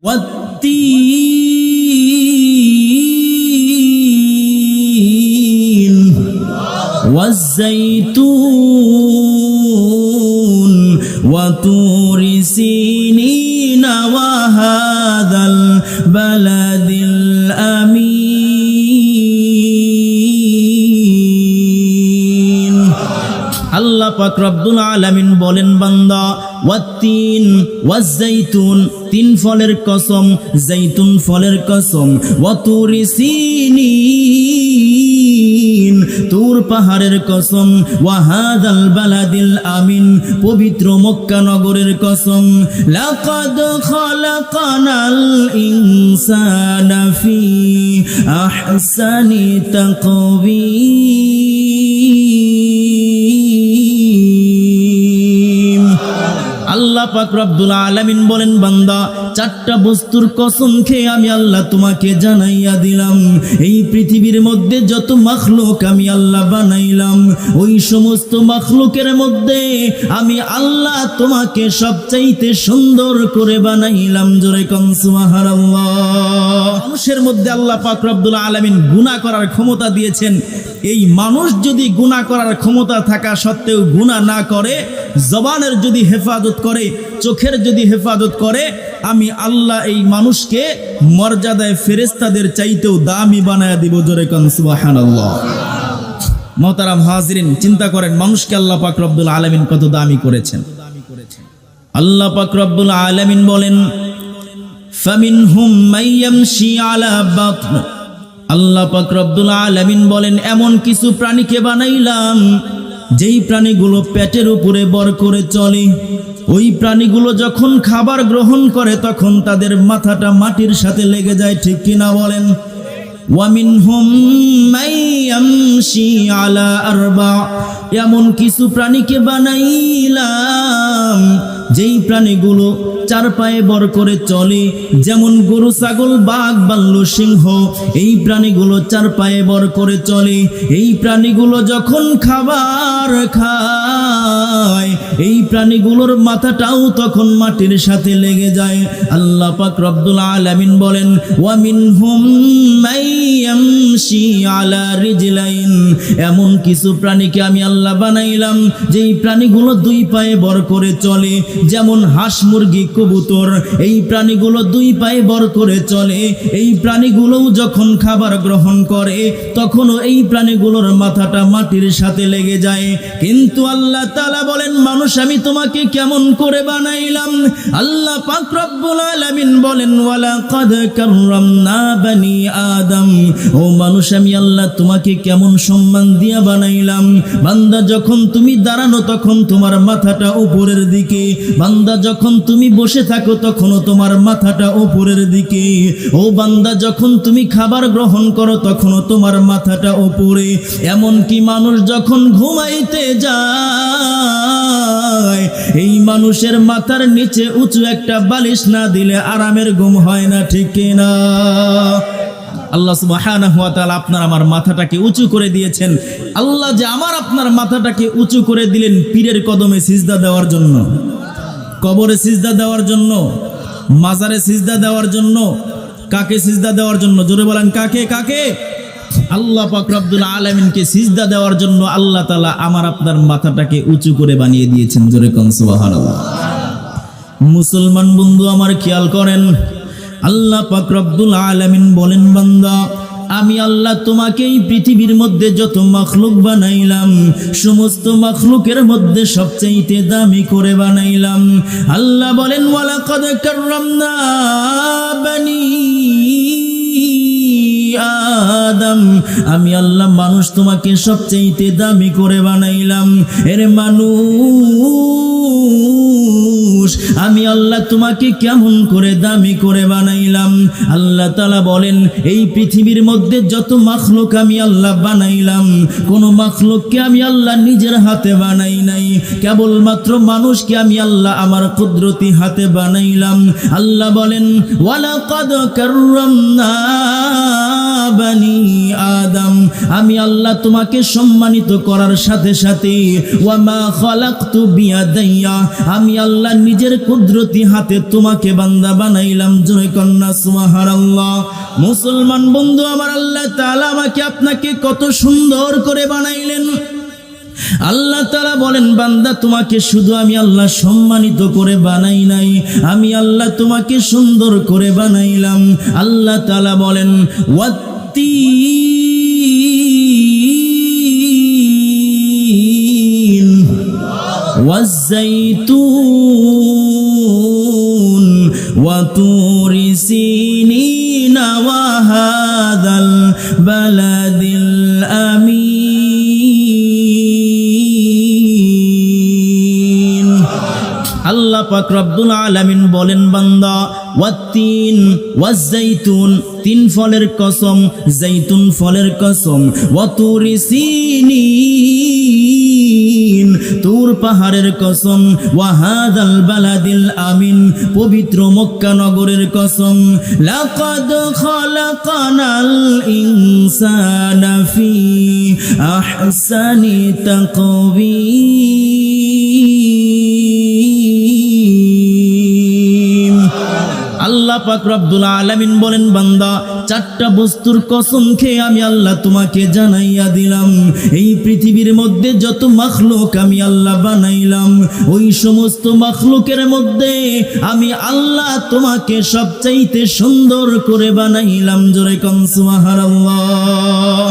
والتين والزيتون وطور سينين وهذا البلد الأمين আল্লাহ পাক রব্বুল আলামিন বলেন বান্দা ওয়াত্তিন ওয়াজ্জাইতুন তিন ফলের কসম জৈতুন ফলের কসম ওয়াতুরি সিনিন তুর পাহাড়ের কসম ওয়াহাদাল বালাদিল আমিন পবিত্র মক্কা নগরের কসম লাকাদ খালাকানাল ইনসানা ফি আহসানি তাকওয়িম আল্লাহ পাক রব্বুল আলামিন বলেন বান্দা চারটা বস্তুর কসম খেয়ে আমি আল্লাহ তোমাকে জানাইয়া দিলাম এই পৃথিবীর মধ্যে যত মাখলুক আমি আল্লাহ বানাইলাম ওই সমস্ত মাখলুকের মধ্যে আমি আল্লাহ তোমাকে সবচাইতে সুন্দর করে বানাইলাম জোরে কোন সুবহানাল্লাহ। মানুষের মধ্যে আল্লাহ পাক রব্বুল আলামিন গুনাহ করার ক্ষমতা দিয়েছেন। এই মানুষ যদি গুনাহ করার ক্ষমতা থাকা সত্ত্বেও গুনাহ না করে, জবানের যদি হেফাজত করে, চোখের যদি হেফাজত করে, আমি আল্লাহ এই মানুষকে মর্যাদায় ফেরেশতাদের চাইতেও দামি বানায়া দিব জোরে কোন সুবহানাল্লাহ। মুহতারাম হাজিরিন, চিন্তা করেন মানুষকে আল্লাহ পাক রব্বুল আলামিন কত দামি করেছেন। আল্লাহ পাক রব্বুল আলামিন বলেন ফামিনহুম মাইয়ামশি আলা বাতন, আল্লাহ পাক রব্বুল আলামিন বলেন এমন কিছু প্রাণীকে বানাইলাম যেই প্রাণীগুলো পেটের উপরে ভর করে চলে। ওই প্রাণীগুলো যখন খাবার গ্রহণ করে তখন তাদের মাথাটা মাটির সাথে লেগে যায়, ঠিক কিনা বলেন? ওয়ামিনহুম মাইয়ামশি আলা আরবা, এমন কিছু প্রাণীকে বানাইলাম যেই প্রাণীগুলো চার পায়ে ভর করে চলে, যেমন গরু, ছাগল, বাঘ, ভাল্লুক, সিংহ। এই প্রাণীগুলো চার পায়ে ভর করে চলে। এই প্রাণীগুলো যখন খাবার খায় এই প্রাণীগুলোর মাথাটাও তখন মাটির সাথে লেগে যায়। আল্লাহ পাক রব্বুল আলামিন বলেন ওয়ামিনহুম মাইয়ামশি আলা রিজলাইন, এমন কিছু প্রাণীকে আমি আল্লাহ বানাইলাম যেই প্রাণীগুলো দুই পায়ে ভর করে চলে, যেমন হাঁস, মুরগি, কবুতর। এই প্রাণীগুলো দুই পায়ে ভর করে চলে। এই প্রাণীগুলোও যখন খাবার গ্রহণ করে তখনও এই প্রাণীগুলোর মাথাটা মাটির সাথে লেগে যায়। কিন্তু আল্লাহ তাআলা বলেন মানুষ আমি তোমাকে কেমন করে বানাইলাম। আল্লাহ পাক রব্বুল আলামিন বলেন ওয়ালাকাদ কাররামনা বানি আদম, ও মানুষ আমি আল্লাহ তোমাকে কেমন সম্মান দিয়া বানাইলাম। বান্দা যখন তুমি দাঁড়ানো তখন তোমার মাথাটা উপরের দিকে, বান্দা যখন তুমি বসে থাকো তখনও তোমার মাথাটা উপরের দিকে। ও বান্দা যখন তুমি খাবার গ্রহণ করো তখনও তোমার মাথাটা উপরে। এমনকি মানুষ যখন ঘুমাইতে যায় এই মানুষের মাথার নিচে উঁচু একটা বালিশ না দিলে আরামের ঘুম হয় না, ঠিক কিনা? আল্লাহ সুবহানাহু ওয়া তাআলা আপনার আমার মাথাটাকে উঁচু করে দিয়েছেন। আল্লাহ যে আমার আপনার মাথাটাকে উঁচু করে দিলেন পীরের কদমে সিজদা দেওয়ার জন্য, কবরে সিজদা দেওয়ার জন্য, মাজারে সিজদা দেওয়ার জন্য। কাকে সিজদা দেওয়ার জন্য? জোরে বলেন কাকে? কাকে? আল্লাহ পাক রব্বুল আলামিনকে সিজদা দেওয়ার জন্য আল্লাহ তাআলা আমার আপনার মাথাটাকে উঁচু করে বানিয়ে দিয়েছেন জোরে কোন সুবহানাল্লাহ। মুসলমান বন্ধু আমার খেয়াল করেন, আল্লাহ পাক রব্বুল আলামিন বলেন বান্দা আমি আল্লাহ তোমাকে এই পৃথিবীর মধ্যে যত মাখলুক বানাইলাম সমস্ত মাখলুকের মধ্যে সবচেয়ে দামি করে বানাইলাম। আল্লাহ বলেন ওয়ালাকাদ কাররামনা বানি আদম, আমি আল্লাহ মানুষ তোমাকে সবচেয়ে দামি করে বানাইলাম। এর মানুষ আমি আল্লাহ তোমাকে কেমন করে দামি করে বানাইলাম। আল্লাহ তাআলা বলেন এই পৃথিবীর মধ্যে যত মাখলুক আমি আল্লাহ বানাইলাম কোন মাখলুককে আমি আল্লাহ নিজের হাতে বানাই নাই, কেবলমাত্র মানুষকে আমি আল্লাহ আমার কুদরতি হাতে বানাইলাম। আল্লাহ বলেন ওয়ালাকাদ কাররামনা বানি আদম, আমি আল্লাহ তোমাকে সম্মানিত করার সাথে সাথে ওয়ামা খালাকতু বিয়াদাইয়া, আমি আল্লাহ নিজের কুদরতি হাতে তোমাকে বান্দা বানাইলাম। জোরে কন্যা সুবহানাল্লাহ। মুসলমান বন্ধু আমার, আল্লাহ তাআলা আমাকে আপনাকে কত সুন্দর করে বানাইলেন। আল্লাহ তাআলা বলেন, বান্দা তোমাকে শুধু আমি আল্লাহ সম্মানিত করে বানাই নাই, আমি আল্লাহ তোমাকে সুন্দর করে বানাইলাম। আল্লাহ তাআলা বলেন, ওয়াত্তিন ওয়াজ্জাইতুন ওয়াতুরি সিনিন ওয়া হাযাল বালাদিল আমিন। আল্লাহ পাক রব্বুল আলামিন বলেন, বান্দা ওয়াত্তিন ওয়াজ্জাইতুন, তিন ফলের কসম, জাইতুন ফলের কসম, ওয়াতুরি সিনিন, তুর পাহাড়ের কসম, ওয়া হাযাল বালাদিল আমিন, পবিত্র মক্কা নগরের কসম। লাকাদ খালাকানাল ইনসানা ফি আহসানি তাকওয়িম। আল্লাহ পাক রব্বুল আলামিন বলেন, বান্দা চারটা বস্তুর কসম খেয়ে আমি আল্লাহ তোমাকে জানাইয়া দিলাম, এই পৃথিবীর মধ্যে যত মাখলুক আমি আল্লাহ বানাইলাম, ওই সমস্ত মাখলুকের মধ্যে আমি আল্লাহ তোমাকে সবচাইতে সুন্দর করে বানাইলাম। জোরে কোন সুবহানাল্লাহ।